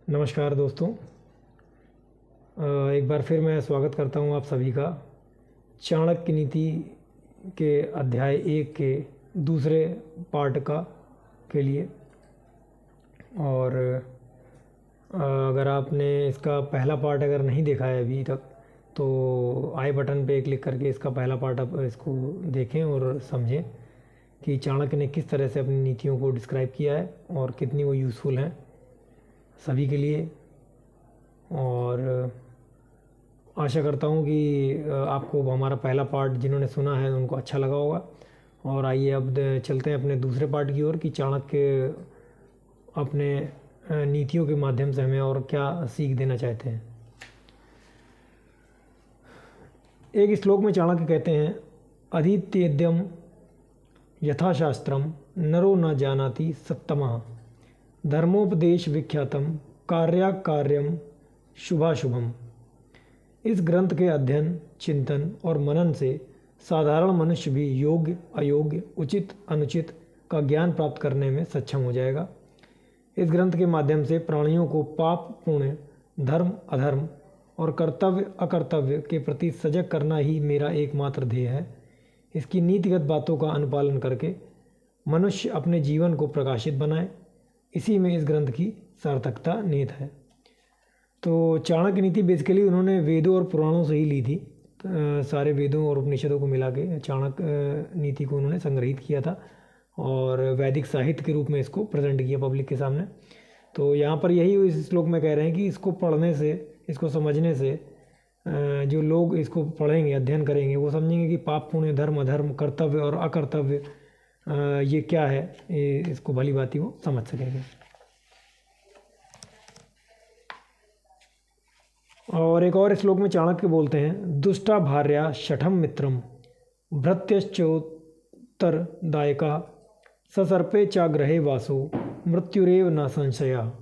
नमस्कार दोस्तों। एक बार फिर मैं स्वागत करता हूं आप सभी का चाणक्य नीति के अध्याय 1 के दूसरे पार्ट के लिए। और अगर आपने इसका पहला पार्ट अगर नहीं देखा है अभी तक तो आई बटन पे क्लिक करके इसका पहला पार्ट आप इसको देखें और समझें कि चाणक्य ने किस तरह से अपनी नीतियों को डिस्क्राइब किया है और कितनी वो यूज़फुल हैं सभी के लिए। और आशा करता हूँ कि आपको हमारा पहला पार्ट जिन्होंने सुना है उनको अच्छा लगा होगा। और आइए अब चलते हैं अपने दूसरे पार्ट की ओर कि चाणक्य अपने नीतियों के माध्यम से हमें और क्या सीख देना चाहते हैं। एक श्लोक में चाणक्य कहते हैं, अधीत्येद्यम यथाशास्त्रम नरो न जानाति सत्तमः धर्मोपदेश विख्यातम कार्याकार्यम शुभाशुभम। इस ग्रंथ के अध्ययन, चिंतन और मनन से साधारण मनुष्य भी योग्य अयोग्य, उचित अनुचित का ज्ञान प्राप्त करने में सक्षम हो जाएगा। इस ग्रंथ के माध्यम से प्राणियों को पाप पुण्य, धर्म अधर्म और कर्तव्य अकर्तव्य के प्रति सजग करना ही मेरा एकमात्र ध्येय है। इसकी नीतिगत बातों का अनुपालन करके मनुष्य अपने जीवन को प्रकाशित बनाए, इसी में इस ग्रंथ की सार्थकता निहित है। तो चाणक्य नीति बेसिकली उन्होंने वेदों और पुराणों से ही ली थी। सारे वेदों और उपनिषदों को मिला के चाणक्य नीति को उन्होंने संग्रहित किया था और वैदिक साहित्य के रूप में इसको प्रेजेंट किया पब्लिक के सामने। तो यहाँ पर यही इस श्लोक में कह रहे हैं कि इसको पढ़ने से, इसको समझने से जो लोग इसको पढ़ेंगे, अध्ययन करेंगे, वो समझेंगे कि पाप पुण्य, धर्म अधर्म, कर्तव्य और अकर्तव्य ये क्या है, इसको भली भांति वो समझ सकेंगे। और एक और श्लोक में चाणक्य बोलते हैं, दुष्टा भार्या शठम मित्रम भृत्यश्चोत्तरदायका ससर्पे चाग्रहे वासो मृत्युरेव न संशया।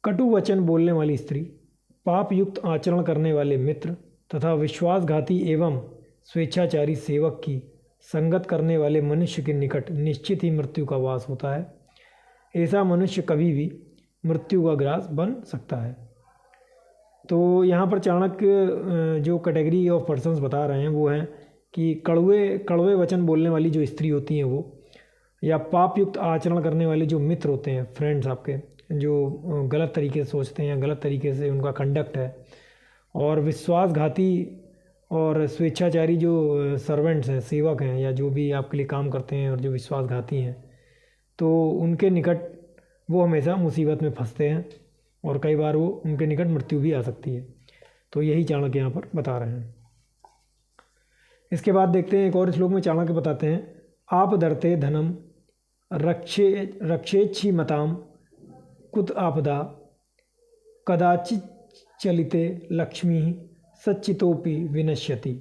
कटु वचन बोलने वाली स्त्री, पाप युक्त आचरण करने वाले मित्र तथा विश्वासघाती एवं स्वेच्छाचारी सेवक की संगत करने वाले मनुष्य के निकट निश्चित ही मृत्यु का वास होता है। ऐसा मनुष्य कभी भी मृत्यु का ग्रास बन सकता है। तो यहाँ पर चाणक्य जो कैटेगरी ऑफ पर्सन्स बता रहे हैं वो हैं कि कड़वे वचन बोलने वाली जो स्त्री होती हैं वो, या पाप युक्त आचरण करने वाले जो मित्र होते हैं, फ्रेंड्स आपके, जो गलत तरीके से सोचते हैं या गलत तरीके से उनका कंडक्ट है, और विश्वासघाती और स्वेच्छाचारी जो सर्वेंट्स हैं, सेवक हैं, या जो भी आपके लिए काम करते हैं और जो विश्वासघाती हैं, तो उनके निकट वो हमेशा मुसीबत में फंसते हैं और कई बार वो उनके निकट मृत्यु भी आ सकती है। तो यही चाणक्य यहाँ पर बता रहे हैं। इसके बाद देखते हैं एक और श्लोक में चाणक्य बताते हैं, आप धरते धनम रक्षेच्छी मताम कुत आपदा कदाचित चलिते लक्ष्मी सच्चितोपि विनश्यति।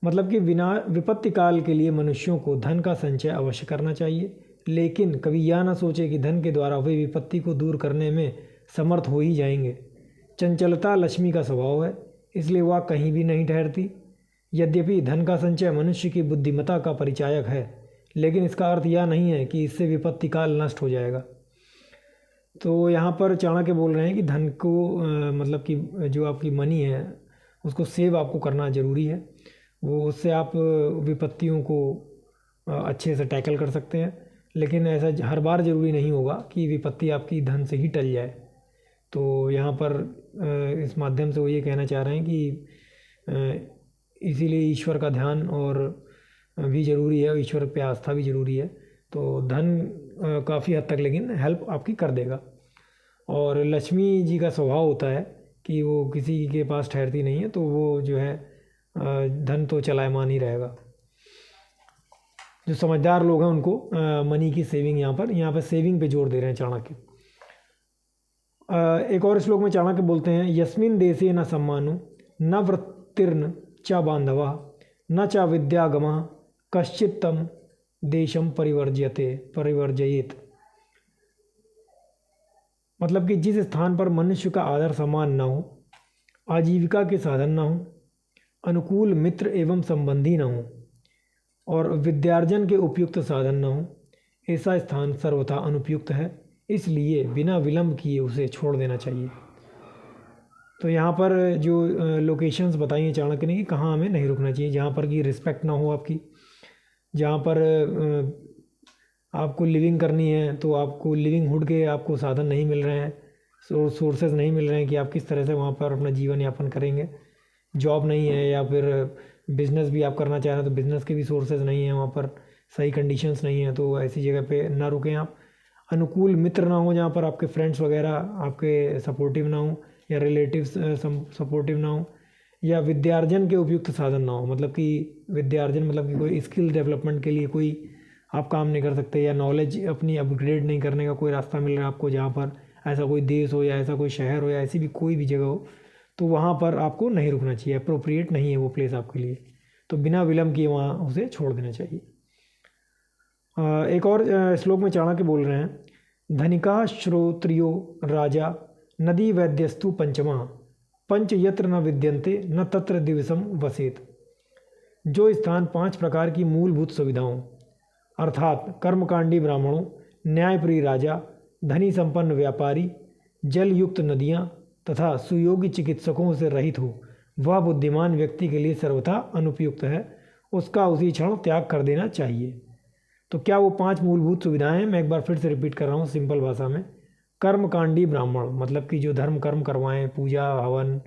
मतलब कि बिना विपत्ति काल के लिए मनुष्यों को धन का संचय अवश्य करना चाहिए, लेकिन कभी यह ना सोचे कि धन के द्वारा वे विपत्ति को दूर करने में समर्थ हो ही जाएंगे। चंचलता लक्ष्मी का स्वभाव है, इसलिए वह कहीं भी नहीं ठहरती। यद्यपि धन का संचय मनुष्य की बुद्धिमत्ता का परिचायक है, लेकिन इसका अर्थ यह नहीं है कि इससे विपत्ति काल नष्ट हो जाएगा। तो यहाँ पर चाणक्य बोल रहे हैं कि धन को मतलब कि जो आपकी मनी है उसको सेव आपको करना ज़रूरी है। वो उससे आप विपत्तियों को अच्छे से टैकल कर सकते हैं, लेकिन ऐसा हर बार ज़रूरी नहीं होगा कि विपत्ति आपकी धन से ही टल जाए। तो यहाँ पर इस माध्यम से वो ये कहना चाह रहे हैं कि इसीलिए ईश्वर का ध्यान और भी ज़रूरी है, ईश्वर पे आस्था भी ज़रूरी है। तो धन काफ़ी हद तक लेकिन हेल्प आपकी कर देगा। और लक्ष्मी जी का स्वभाव होता है कि वो किसी के पास ठहरती नहीं है, तो वो जो है धन तो चलायमान ही रहेगा। जो समझदार लोग हैं उनको मनी की सेविंग, यहाँ पर सेविंग पे जोर दे रहे हैं चाणक्य। एक और श्लोक में चाणक्य बोलते हैं, यस्मिन देशे न सम्मानो न वृत्तिर्न च बांधवा न च विद्यागमा कश्चित तम देशम परिवर्जयेत। मतलब कि जिस स्थान पर मनुष्य का आदर सम्मान न हो, आजीविका के साधन न हो, अनुकूल मित्र एवं संबंधी न हो और विद्यार्जन के उपयुक्त साधन न हो, ऐसा स्थान सर्वथा अनुपयुक्त है। इसलिए बिना विलंब किए उसे छोड़ देना चाहिए। तो यहाँ पर जो लोकेशंस बताई हैं चाणक्य ने कि कहाँ हमें नहीं रुकना चाहिए, जहाँ पर कि रिस्पेक्ट ना हो आपकी, जहाँ पर आपको लिविंग करनी है तो आपको लिविंगहुड के आपको साधन नहीं मिल रहे हैं, सोर्सेज नहीं मिल रहे हैं कि आप किस तरह से वहाँ पर अपना जीवन यापन करेंगे, जॉब नहीं है या फिर बिज़नेस भी आप करना चाह रहे हैं तो बिज़नेस के भी सोर्सेज नहीं हैं वहाँ पर, सही कंडीशंस नहीं है, तो ऐसी जगह पे ना रुकें आप। अनुकूल मित्र ना हो जहाँ पर आपके फ्रेंड्स वगैरह आपके सपोर्टिव ना हो या रिलेटिव्स सपोर्टिव ना हो, या विद्यार्जन के उपयुक्त साधन ना हो, मतलब कि विद्यार्जन मतलब कि कोई स्किल डेवलपमेंट के लिए कोई आप काम नहीं कर सकते, या नॉलेज अपनी अपग्रेड नहीं करने का कोई रास्ता मिल रहा है आपको, जहाँ पर ऐसा कोई देश हो या ऐसा कोई शहर हो या ऐसी भी कोई भी जगह हो, तो वहाँ पर आपको नहीं रुकना चाहिए, अप्रोप्रिएट नहीं है वो प्लेस आपके लिए, तो बिना विलंब किए वहाँ उसे छोड़ देना चाहिए। एक और श्लोक में चाणक्य बोल रहे हैं, धनिका श्रोत्रियो राजा नदी वैद्यस्तु पंचमा पंच यत्र न विद्यन्ते न तत्र दिवसम वसेत। जो स्थान 5 प्रकार की मूलभूत सुविधाओं अर्थात कर्मकांडी ब्राह्मणों, न्यायप्रिय राजा, धनी संपन्न व्यापारी, जल युक्त नदियाँ तथा सुयोगी चिकित्सकों से रहित हो, वह बुद्धिमान व्यक्ति के लिए सर्वथा अनुपयुक्त है, उसका उसी क्षण त्याग कर देना चाहिए। तो क्या वो 5 मूलभूत सुविधाएं हैं? मैं एक बार फिर से रिपीट कर रहा हूँ सिंपल भाषा में। कर्मकांडी ब्राह्मण मतलब कि जो धर्म कर्म करवाएं, पूजा हवन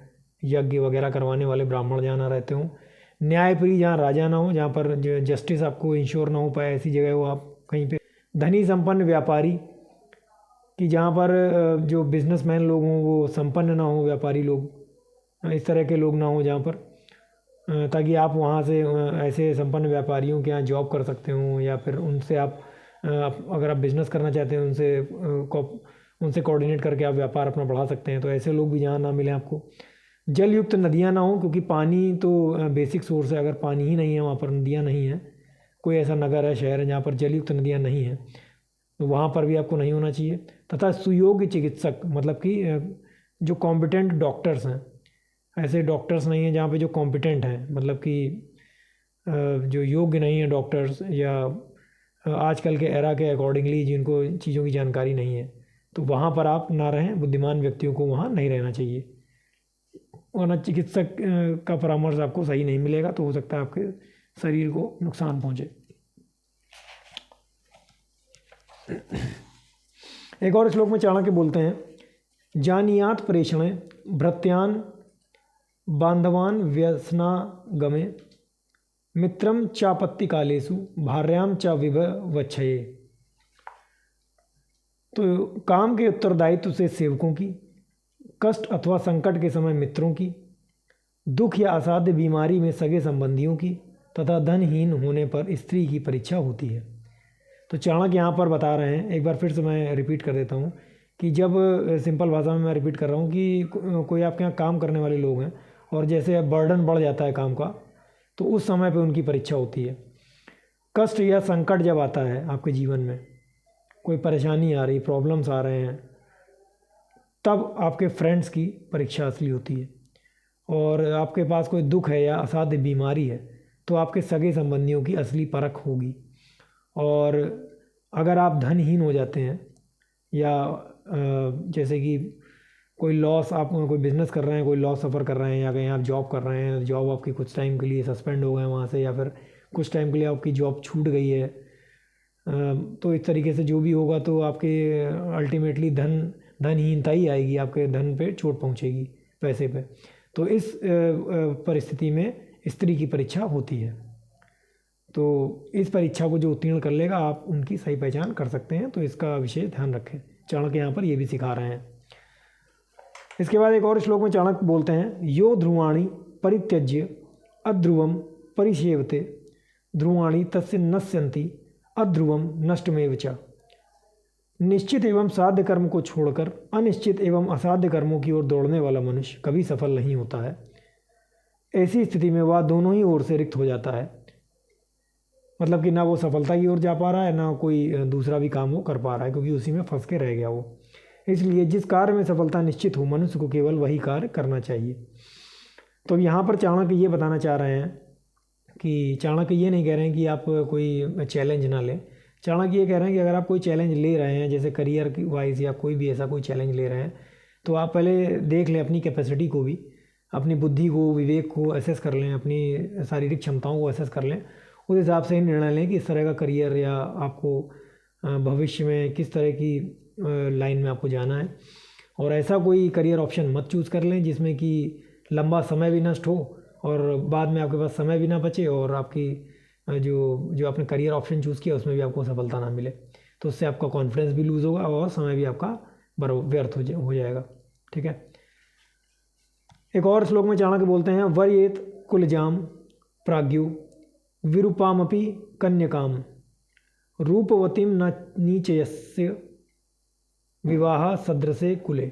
यज्ञ वगैरह करवाने वाले ब्राह्मण जहाँ ना रहते हों। न्यायप्रिय, जहाँ राजा ना हो, जहाँ पर जस्टिस आपको इंश्योर ना हो पाए, ऐसी जगह हो आप कहीं पे। धनी संपन्न व्यापारी, कि जहाँ पर जो बिजनेसमैन लोग हों वो संपन्न ना हो, व्यापारी लोग इस तरह के लोग ना हो जहाँ पर, ताकि आप वहाँ से ऐसे संपन्न व्यापारियों के यहाँ जॉब कर सकते हो, या फिर उनसे आप अगर आप बिज़नेस करना चाहते हैं उनसे कोऑर्डिनेट करके आप व्यापार अपना बढ़ा सकते हैं, तो ऐसे लोग भी जहाँ ना मिलें आपको। जल युक्त नदियाँ ना हो, क्योंकि पानी तो बेसिक सोर्स है, अगर पानी ही नहीं है वहाँ पर, नदियाँ नहीं हैं, कोई ऐसा नगर है शहर है जहाँ पर जल युक्त नदियाँ नहीं हैं, तो वहाँ पर भी आपको नहीं होना चाहिए। तथा सुयोग्य चिकित्सक मतलब कि जो कॉम्पिटेंट डॉक्टर्स हैं, ऐसे डॉक्टर्स नहीं हैं जहाँ पे जो कॉम्पिटेंट हैं, मतलब कि जो योग्य नहीं है डॉक्टर्स, या आजकल के एरा के अकॉर्डिंगली जिनको चीज़ों की जानकारी नहीं है, तो वहाँ पर आप ना रहें, बुद्धिमान व्यक्तियों को वहाँ नहीं रहना चाहिए, वरना चिकित्सक का परामर्श आपको सही नहीं मिलेगा, तो हो सकता है आपके शरीर को नुकसान पहुँचे। एक और श्लोक में चाणक्य बोलते हैं, जानियात प्रेषणे भृत्यान बांधवान व्यसनागमे मित्रम चापत्ति कालेषु भार्याम च विभवच्छये। तो काम के उत्तरदायित्व से सेवकों की, कष्ट अथवा संकट के समय मित्रों की, दुख या असाध्य बीमारी में सगे संबंधियों की, तथा धनहीन होने पर स्त्री की परीक्षा होती है। तो चाणक्य यहाँ पर बता रहे हैं, एक बार फिर से मैं रिपीट कर देता हूँ कि जब सिंपल भाषा में मैं रिपीट कर रहा हूँ कि कोई आपके यहाँ काम करने वाले लोग हैं और जैसे बर्डन बढ़ जाता है काम का, तो उस समय पे उनकी परीक्षा होती है। कष्ट या संकट जब आता है आपके जीवन में, कोई परेशानी आ रही, प्रॉब्लम्स आ रहे हैं, तब आपके फ्रेंड्स की परीक्षा असली होती है। और आपके पास कोई दुख है या असाध्य बीमारी है, तो आपके सगे संबंधियों की असली परख होगी। और अगर आप धनहीन हो जाते हैं, या जैसे कि कोई लॉस, आप कोई बिज़नेस कर रहे हैं, कोई लॉस सफ़र कर रहे हैं, या कहीं आप जॉब कर रहे हैं, जॉब आपकी कुछ टाइम के लिए सस्पेंड हो गए वहाँ से, या फिर कुछ टाइम के लिए आपकी जॉब छूट गई है, तो इस तरीके से जो भी होगा तो आपके अल्टीमेटली धनहीनता ही आएगी, आपके धन पे चोट पहुँचेगी, पैसे पे। तो इस परिस्थिति में स्त्री की परीक्षा होती है। तो इस परीक्षा को जो उत्तीर्ण कर लेगा, आप उनकी सही पहचान कर सकते हैं, तो इसका विशेष ध्यान रखें। चाणक्य यहाँ पर ये भी सिखा रहे हैं। इसके बाद एक और श्लोक में चाणक्य बोलते हैं, यो ध्रुवाणी परित्यज्य अध्रुवम परिसेवते ध्रुवाणी तस्य नश्यन्ति अध्रुवम नष्टमेव च। निश्चित एवं साध्य कर्म को छोड़कर अनिश्चित एवं असाध्य कर्मों की ओर दौड़ने वाला मनुष्य कभी सफल नहीं होता है। ऐसी स्थिति में वह दोनों ही ओर से रिक्त हो जाता है, मतलब कि ना वो सफलता की ओर जा पा रहा है, ना कोई दूसरा भी काम वो कर पा रहा है, क्योंकि उसी में फंस के रह गया वो। इसलिए जिस कार्य में सफलता निश्चित हो, मनुष्य को केवल वही कार्य करना चाहिए। तो यहाँ पर चाणक्य ये बताना चाह रहे हैं कि चाणक्य ये नहीं कह रहे हैं कि आप कोई चैलेंज ना लें। चाणक्य ये कह रहे हैं कि अगर आप कोई चैलेंज ले रहे हैं, जैसे करियर वाइज या कोई भी ऐसा कोई चैलेंज ले रहे हैं, तो आप पहले देख लें अपनी कैपेसिटी को भी, अपनी बुद्धि को, विवेक को असेस कर लें, अपनी शारीरिक क्षमताओं को असेस कर लें। उस हिसाब से ही निर्णय लें कि इस तरह का करियर या आपको भविष्य में किस तरह की लाइन में आपको जाना है। और ऐसा कोई करियर ऑप्शन मत चूज़ कर लें जिसमें कि लंबा समय भी नष्ट हो और बाद में आपके पास समय भी ना बचे और आपकी जो आपने करियर ऑप्शन चूज़ किया उसमें भी आपको सफलता ना मिले, तो उससे आपका कॉन्फिडेंस भी लूज़ होगा और समय भी आपका व्यर्थ हो जाएगा। ठीक है। एक और श्लोक में चाणक्य बोलते हैं, वर्येत कुलजाम प्राज्ञो विरूपामपि कन्यकाम रूपवतीम न नीचयस्य विवाह सदृशे कुले।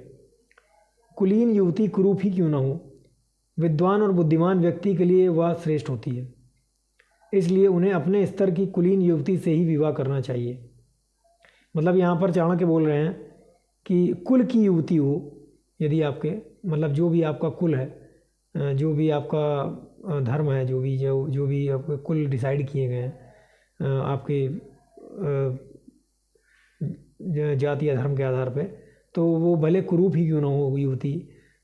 कुलीन युवती कुरूप ही क्यों न हो, विद्वान और बुद्धिमान व्यक्ति के लिए वह श्रेष्ठ होती है, इसलिए उन्हें अपने स्तर की कुलीन युवती से ही विवाह करना चाहिए। मतलब यहाँ पर चाणक्य बोल रहे हैं कि कुल की युवती हो, यदि आपके मतलब जो भी आपका कुल है, जो भी आपका धर्म है, जो भी आपके कुल डिसाइड किए गए हैं आपके जाति या धर्म के आधार पे, तो वो भले कुरूप ही क्यों ना हो युवती,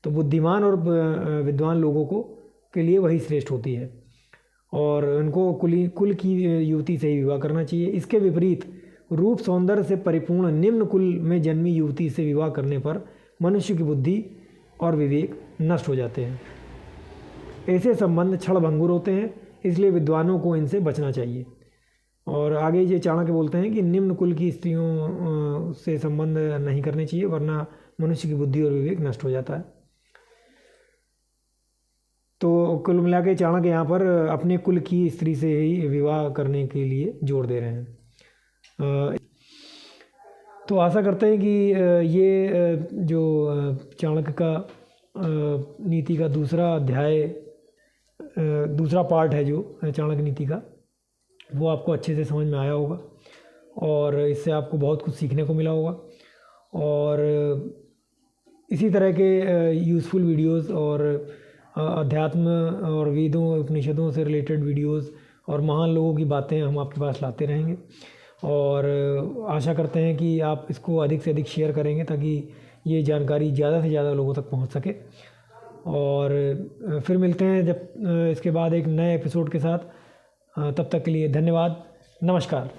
तो बुद्धिमान और विद्वान लोगों को के लिए वही श्रेष्ठ होती है और उनको कुल की युवती से ही विवाह करना चाहिए। इसके विपरीत रूप सौंदर्य से परिपूर्ण निम्न कुल में जन्मी युवती से विवाह करने पर मनुष्य की बुद्धि और विवेक नष्ट हो जाते हैं। ऐसे संबंध क्षणभंगुर होते हैं, इसलिए विद्वानों को इनसे बचना चाहिए। और आगे ये चाणक्य बोलते हैं कि निम्न कुल की स्त्रियों से संबंध नहीं करने चाहिए, वरना मनुष्य की बुद्धि और विवेक नष्ट हो जाता है। तो कुल मिला के चाणक्य यहाँ पर अपने कुल की स्त्री से ही विवाह करने के लिए जोर दे रहे हैं। तो आशा करते हैं कि ये जो चाणक्य का नीति का दूसरा अध्याय, दूसरा पार्ट है जो चाणक्य नीति का, वो आपको अच्छे से समझ में आया होगा और इससे आपको बहुत कुछ सीखने को मिला होगा। और इसी तरह के यूज़फुल वीडियोस और अध्यात्म और वेदों उपनिषदों से रिलेटेड वीडियोस और महान लोगों की बातें हम आपके पास लाते रहेंगे और आशा करते हैं कि आप इसको अधिक से अधिक शेयर करेंगे ताकि ये जानकारी ज़्यादा से ज़्यादा लोगों तक पहुंच सके। और फिर मिलते हैं जब इसके बाद एक नए एपिसोड के साथ। तब तक के लिए धन्यवाद, नमस्कार।